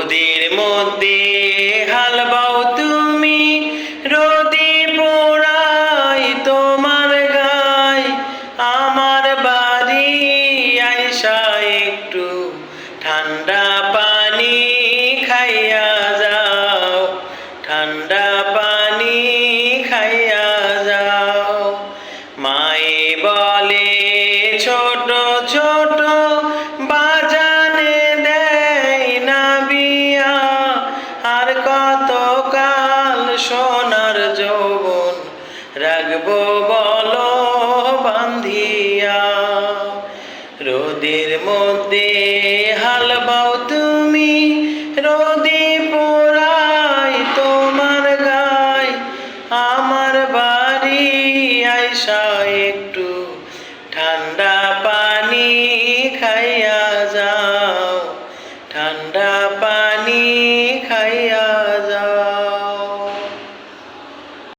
রোদের মধ্যে হাল বাও তুমি, রোদে পোড়াই তোমার গায়। আমার বাড়ি আইসা একটু ঠান্ডা পানি খাইয়া যাও, ঠান্ডা পানি খাইয়া যাও। মায়ে বলে ছোট ছোট বাজানে দেয় না বিয়া, আর কত কাল সোনার যৌবন রাখবো বলো বান্ধিয়া। রোদের মধ্যে হাল বাও তুমি, রোদে পোড়াই তোমার গায়। আমার বাড়ি আইসা একটু ঠান্ডা পানি খাইয়া যাও, ঠান্ডা পানি খাইয়া